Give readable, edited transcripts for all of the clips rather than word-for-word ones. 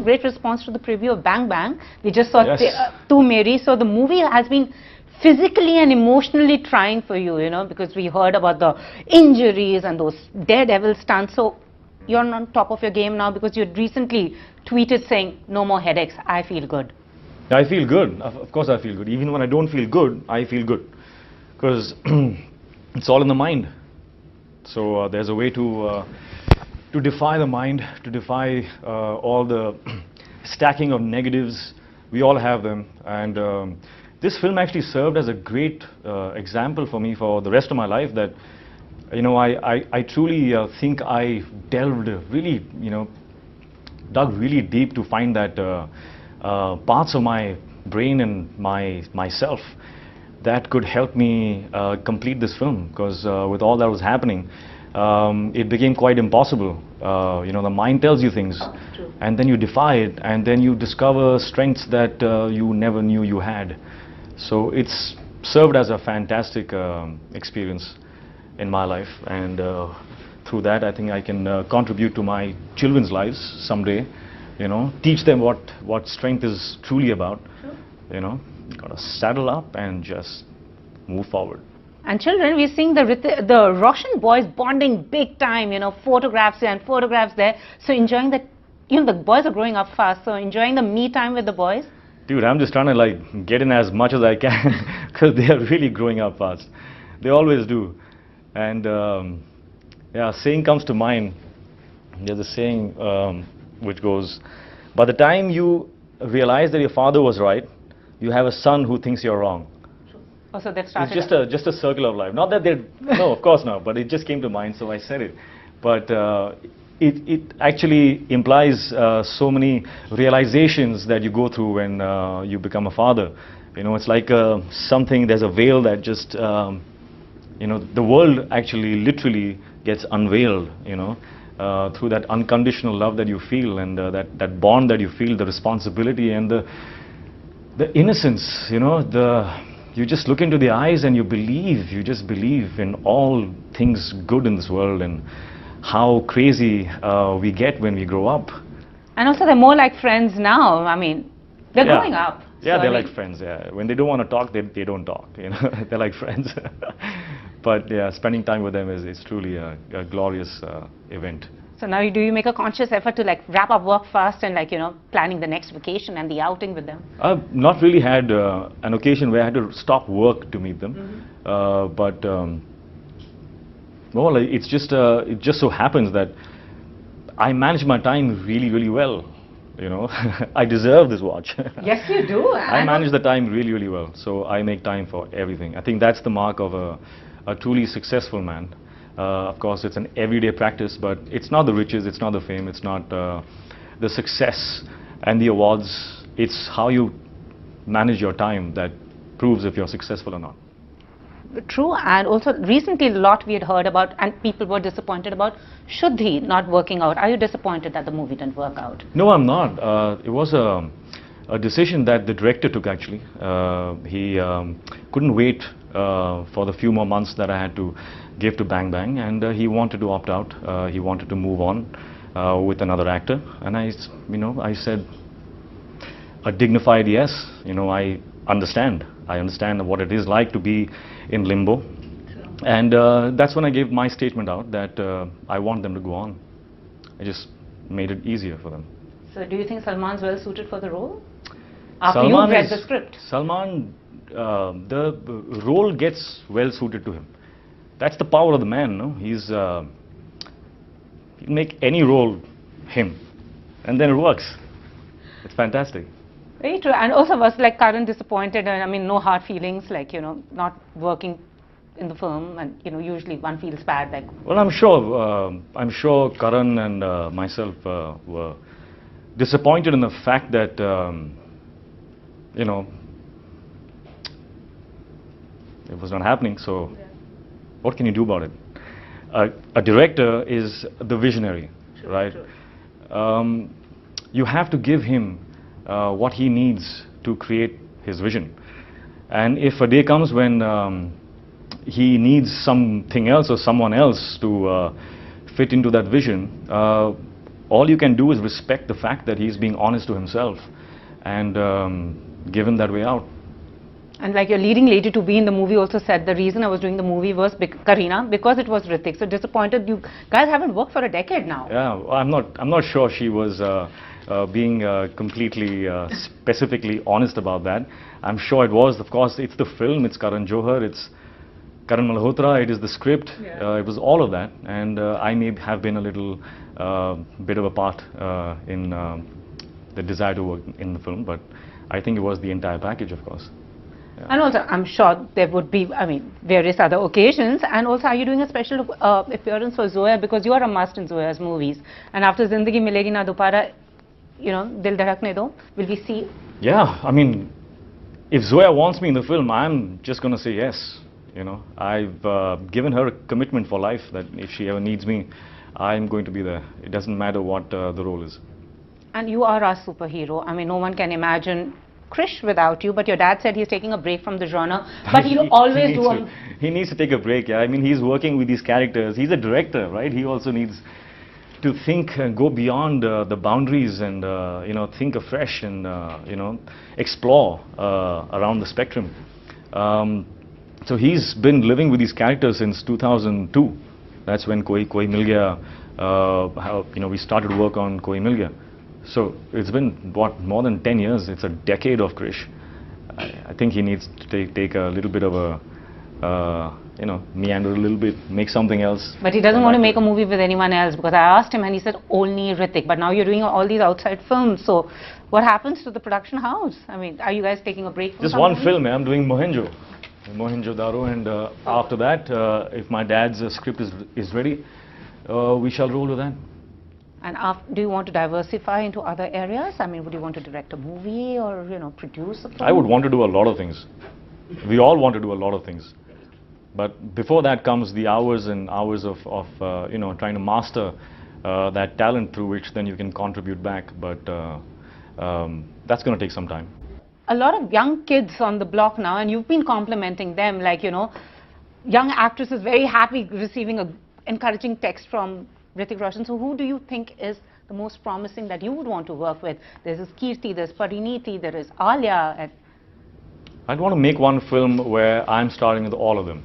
great response to the preview of Bang Bang. We just saw Yes. Tu Meri. So the movie has been physically and emotionally trying for you, you know, because we heard about the injuries and those daredevil stunts. So you're on top of your game now because you recently tweeted saying, no more headaches, I feel good. I feel good. Of course I feel good. Even when I don't feel good, I feel good. Because it's all in the mind. So there's a way to defy the mind, to defy all the stacking of negatives. We all have them. And this film actually served as a great example for me for the rest of my life, that, you know, I truly think I delved really, you know, dug really deep to find that parts of my brain and myself that could help me complete this film, because with all that was happening, it became quite impossible. You know, the mind tells you things, True. and then you defy it, and then you discover strengths that you never knew you had. So it's served as a fantastic experience in my life, and through that I think I can contribute to my children's lives someday, you know, teach them what strength is truly about. Sure. You know, you gotta saddle up and just move forward. And children, we're seeing the Roshan boys bonding big time, you know, photographs here and photographs there. So enjoying the, you know, the boys are growing up fast, so enjoying the me time with the boys. Dude, I'm just trying to like get in as much as I can because they are really growing up fast. They always do. And yeah, saying comes to mind. There's a saying which goes, by the time you realize that your father was right, you have a son who thinks you're wrong. Oh, so they've started. It's just a circle of life. Not that they're, no, of course not, but it just came to mind, so I said it. But it actually implies so many realizations that you go through when you become a father. You know, it's like something, there's a veil that just, you know, the world actually literally gets unveiled, you know, through that unconditional love that you feel, and that bond that you feel, the responsibility and the innocence, you know, you just look into the eyes and you just believe in all things good in this world, and how crazy we get when we grow up. And also they're more like friends now. I mean, they're Yeah. growing up. Yeah, So, they're I mean, like friends, yeah. When they don't want to talk, they don't talk, you know. They're like friends. But yeah, spending time with them is truly a glorious event. So now do you make a conscious effort to like wrap up work fast and like, you know, planning the next vacation and the outing with them? I've not really had an occasion where I had to stop work to meet them. But well, it just so happens that I manage my time really, really well. You know, I deserve this watch. Yes, you do. I manage the time really, really well. So I make time for everything. I think that's the mark of a truly successful man. Of course, it's an everyday practice, but it's not the riches, it's not the fame, it's not the success and the awards. It's how you manage your time that proves if you're successful or not. True, and also recently a lot we had heard about and people were disappointed about Shuddhi not working out. Are you disappointed that the movie didn't work out? No, I'm not. It was a decision that the director took actually. He couldn't wait for the few more months that I had to give to Bang Bang, and he wanted to opt out. He wanted to move on with another actor, and I said a dignified yes. You know, I understand what it is like to be in limbo. Sure. And that's when I gave my statement out that I want them to go on. I just made it easier for them. So do you think Salman's well suited for the role? After Salman you've read the script. Salman, the role gets well suited to him. That's the power of the man, no? He'll make any role him, and then it works. It's fantastic. Very true. And also was like Karan disappointed, and I mean no hard feelings, like, you know, not working in the film, and you know usually one feels bad like. Well, I'm sure Karan and myself were disappointed in the fact that you know, it was not happening. So yeah. What can you do about it? A director is the visionary, sure, right? Sure. You have to give him what he needs to create his vision. And if a day comes when he needs something else or someone else to fit into that vision, all you can do is respect the fact that he's being honest to himself and give him that way out. And like your leading lady to be in the movie also said, the reason I was doing the movie was Kareena, because it was Hrithik. So disappointed, you guys haven't worked for a decade now. Yeah, I'm not sure she was being completely specifically honest about that. I'm sure it was. Of course, it's the film, it's Karan Johar, it's Karan Malhotra, it is the script, it was all of that. And I may have been a little bit of a part in the desire to work in the film, but I think it was the entire package, of course. Yeah. And also, I'm sure there would be, I mean, various other occasions. And also, are you doing a special appearance for Zoya? Because you are a must in Zoya's movies. And after Zindagi, Milegi, Dobara, you know, Dil Dhadakne Do, will we see? Yeah, I mean, if Zoya wants me in the film, I'm just going to say yes. You know, I've given her a commitment for life that if she ever needs me, I'm going to be there. It doesn't matter what the role is. And you are our superhero. I mean, no one can imagine Krish without you, but your dad said he's taking a break from the genre, but he'll always do he needs to take a break, yeah. I mean, he's working with these characters. He's a director, right? He also needs to think and go beyond the boundaries and, you know, think afresh and, you know, explore around the spectrum. So he's been living with these characters since 2002. That's when Koi Mil Gaya, you know, we started work on Koi Mil Gaya. So it's been, what, more than 10 years. It's a decade of Krish. I think he needs to take a little bit of a, you know, meander a little bit, make something else. But he doesn't want to make a movie with anyone else, because I asked him and he said only Hrithik. But now you're doing all these outside films. So what happens to the production house? I mean, are you guys taking a break from just one film, I'm doing Mohenjo-Daro, and after that, if my dad's script is ready, we shall roll with that. And do you want to diversify into other areas? I mean, would you want to direct a movie or, you know, produce a film? I would want to do a lot of things. We all want to do a lot of things. But before that comes the hours and hours of you know, trying to master that talent through which then you can contribute back. But that's going to take some time. A lot of young kids on the block now, and you've been complimenting them, like, you know, young actresses very happy receiving a encouraging text from Hrithik Roshan. So who do you think is the most promising that you would want to work with? There's this Kirti, there's Pariniti, there is Alia. And I'd want to make one film where I'm starring with all of them.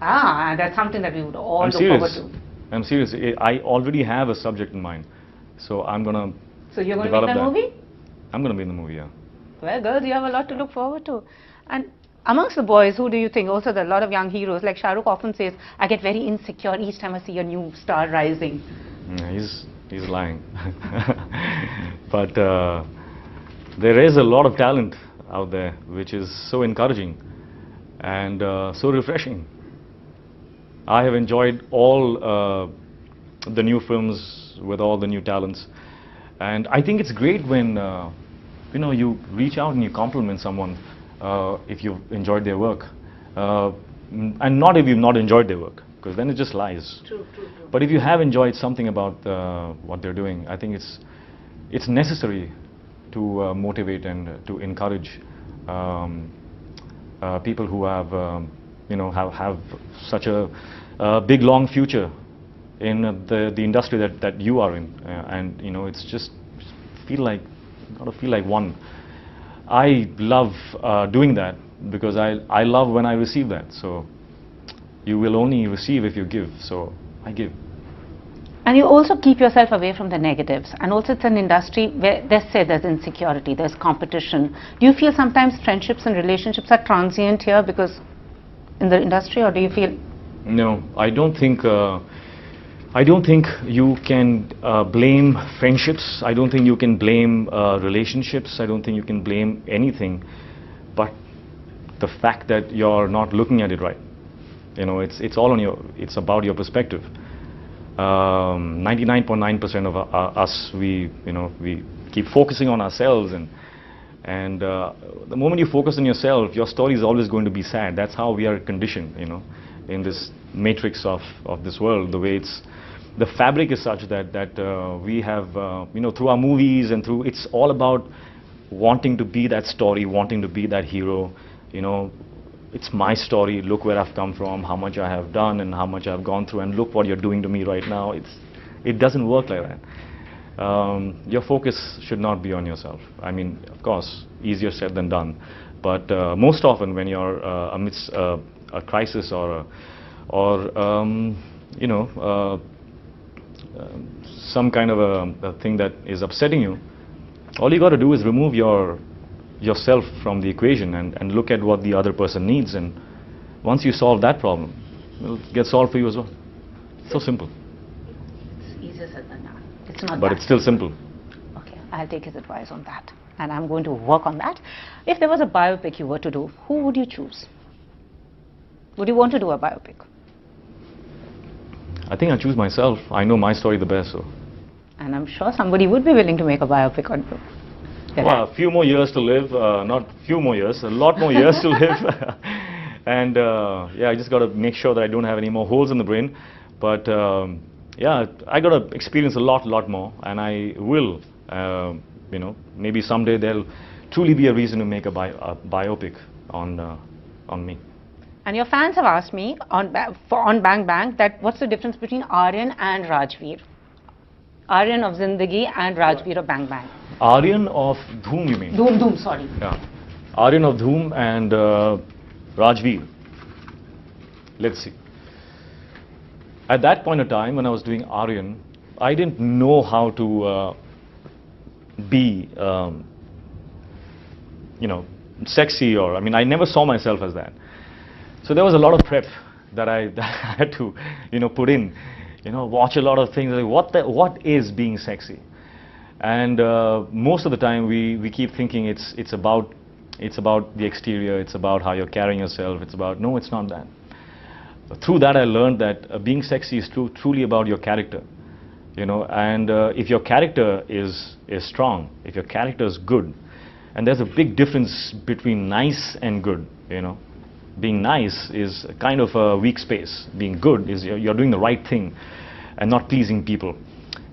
Ah, that's something that we would all look forward to. I'm serious. I already have a subject in mind. So I'm going to So you're going to make that movie? I'm going to be in the movie, yeah. Well, girls, you have a lot to look forward to. And amongst the boys, who do you think? Also, there are a lot of young heroes. Like Shah Rukh often says, I get very insecure each time I see a new star rising. He's lying. But there is a lot of talent out there, which is so encouraging and so refreshing. I have enjoyed all the new films with all the new talents. And I think it's great when you know, you reach out and you compliment someone if you've enjoyed their work, and not if you've not enjoyed their work, because then it just lies. True. But if you have enjoyed something about what they're doing, I think it's necessary to motivate and to encourage people who have you know, have such a big long future in the industry that you are in, and you know, it's just gotta feel like one. I love doing that because I love when I receive that. So you will only receive if you give. So I give. And you also keep yourself away from the negatives. And also it's an industry where there's insecurity, there's competition. Do you feel sometimes friendships and relationships are transient here because in the industry, or do you feel? No, I don't think you can blame friendships. I don't think you can blame relationships. I don't think you can blame anything but the fact that you're not looking at it right. You know, it's all on it's about your perspective. 99.9% of us, we keep focusing on ourselves, and the moment you focus on yourself, your story is always going to be sad. That's how we are conditioned, you know, in this matrix of this world. The way the fabric is such that we have, you know, through our movies and through, it's all about wanting to be that story, wanting to be that hero. You know, it's my story. Look where I've come from, how much I have done, and how much I've gone through, and look what you're doing to me right now. It doesn't work like that. your focus should not be on yourself. I mean, of course, easier said than done. But most often when you're amidst a crisis or you know, some kind of a thing that is upsetting you, all you got to do is remove yourself from the equation and look at what the other person needs, and once you solve that problem, it'll get solved for you as well. So simple. It's easier said than done. It's not But that. it's still simple. Okay, I'll take his advice on that, and I'm going to work on that. If there was a biopic you were to do, who would you choose? Would you want to do a biopic? I think I choose myself. I know my story the best, so. And I'm sure somebody would be willing to make a biopic on you. Well, a few more years to live, not few more years, a lot more years to live. And yeah, I just got to make sure that I don't have any more holes in the brain. But yeah, I got to experience a lot more, and I will, you know, maybe someday there'll truly be a reason to make a biopic on me. And your fans have asked me on Bang Bang that what's the difference between Aryan and Rajveer? Aryan of Zindagi and Rajveer of Bang Bang. Aryan of Dhoom, you mean? Dhoom, sorry. Yeah. Aryan of Dhoom and Rajveer. Let's see. At that point of time, when I was doing Aryan, I didn't know how to be, you know, sexy, or I mean, I never saw myself as that. So there was a lot of prep that I had to, you know, put in. You know, watch a lot of things like what is being sexy, and most of the time we keep thinking it's about the exterior, it's about how you're carrying yourself, it's about, no, it's not that. Through that I learned that being sexy is truly about your character, you know, and if your character is strong, if your character is good, and there's a big difference between nice and good, you know. Being nice is kind of a weak space. Being good is you're doing the right thing and not pleasing people.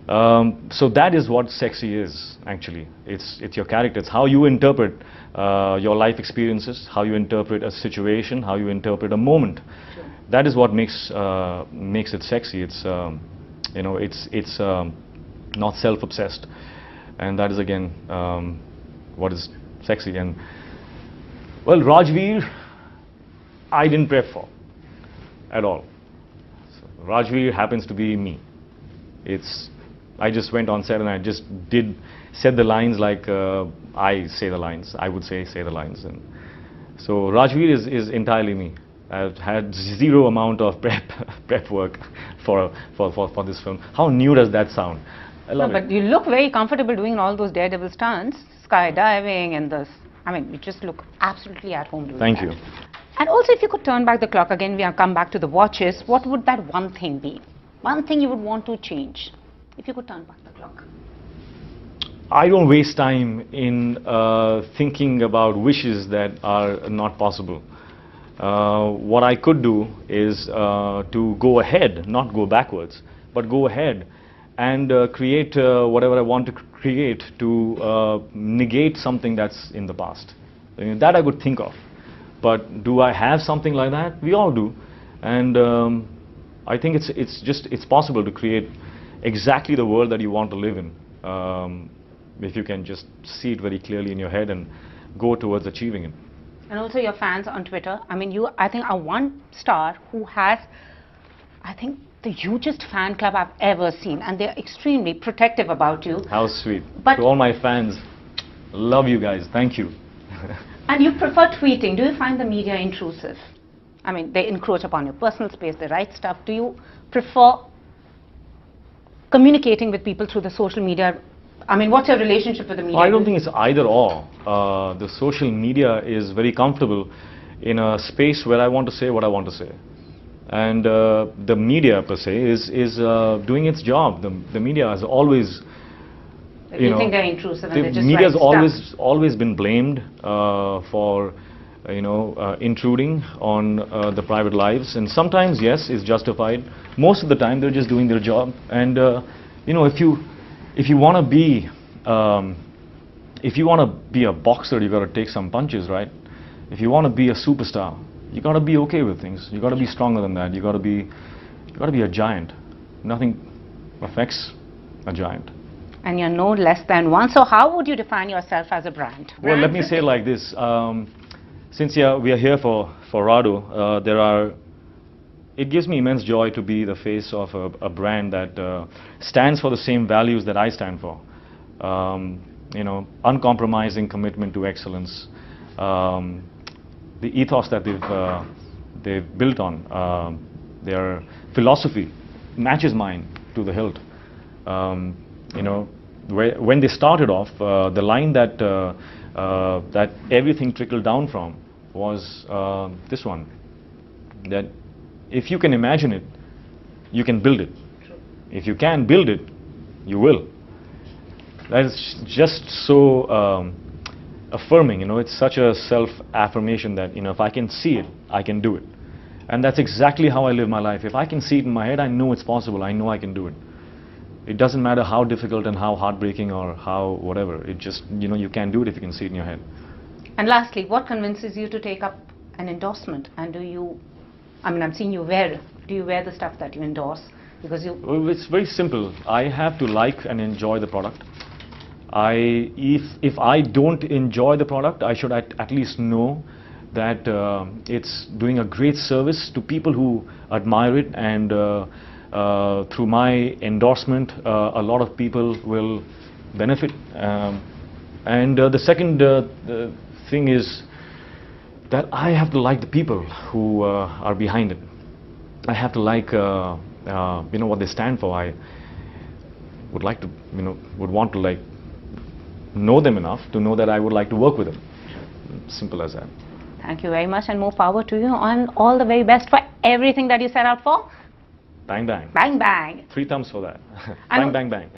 So that is what sexy is, actually. It's your character. It's how you interpret your life experiences, how you interpret a situation, how you interpret a moment. Sure. That is what makes it sexy. It's you know, it's not self-obsessed, and that is again what is sexy. And well, Rajveer, I didn't prep for at all. So Rajveer happens to be me. I just went on set and I just said the lines like I say the lines. I would say the lines. And so Rajveer is entirely me. I've had zero amount of prep work for this film. How new does that sound? I love it. But you look very comfortable doing all those daredevil stunts, skydiving and this. I mean, you just look absolutely at home doing that. Thank you. And also, if you could turn back the clock again, we have come back to the watches, what would that one thing be? One thing you would want to change, if you could turn back the clock. I don't waste time in thinking about wishes that are not possible. What I could do is to go ahead, not go backwards, but go ahead and create whatever I want to create to negate something that's in the past. I mean, that I would think of. But do I have something like that? We all do, and I think it's possible to create exactly the world that you want to live in, if you can just see it very clearly in your head and go towards achieving it. And also your fans on Twitter. I mean, you, I think, are one star who has, I think, the hugest fan club I've ever seen, and they're extremely protective about you. How sweet. But to all my fans, love you guys. Thank you. And you prefer tweeting. Do you find the media intrusive? I mean, they encroach upon your personal space, they write stuff. Do you prefer communicating with people through the social media? I mean, what's your relationship with the media? I don't think it's either or. The social media is very comfortable in a space where I want to say what I want to say. And the media, per se, is doing its job. The media has always... You know, think they're intrusive and they just media has stuff. always been blamed for, you know, intruding on the private lives, and sometimes, yes, it's justified. Most of the time, they're just doing their job. And you know, if you want to be a boxer, you got to take some punches, right? If you want to be a superstar, you got to be okay with things. You got to be stronger than that. You got to be a giant. Nothing affects a giant. And you're no less than one. So how would you define yourself as a brand? Well, let me say it like this. Since we are here for Rado, it gives me immense joy to be the face of a brand that stands for the same values that I stand for. You know, uncompromising commitment to excellence. The ethos that they've built on, their philosophy matches mine to the hilt. You know, when they started off, the line that that everything trickled down from was this one: that if you can imagine it, you can build it. If you can build it, you will. That is just so affirming. You know, it's such a self-affirmation that, you know, if I can see it, I can do it. And that's exactly how I live my life. If I can see it in my head, I know it's possible. I know I can do it. It doesn't matter how difficult and how heartbreaking or how whatever. It just, you know, you can do it if you can see it in your head. And lastly, what convinces you to take up an endorsement? And do you, I mean, I'm seeing you wear, do you wear the stuff that you endorse? Because you... Well, it's very simple. I have to like and enjoy the product. If I don't enjoy the product, I should at least know that it's doing a great service to people who admire it, and through my endorsement, a lot of people will benefit. And the second thing is that I have to like the people who are behind it. I have to like, you know, what they stand for. I would like to, you know, would want to like know them enough to know that I would like to work with them. Simple as that. Thank you very much, and more power to you, and all the very best for everything that you set out for. Bang, bang. Bang, bang. 3 thumbs for that. Bang, bang, bang.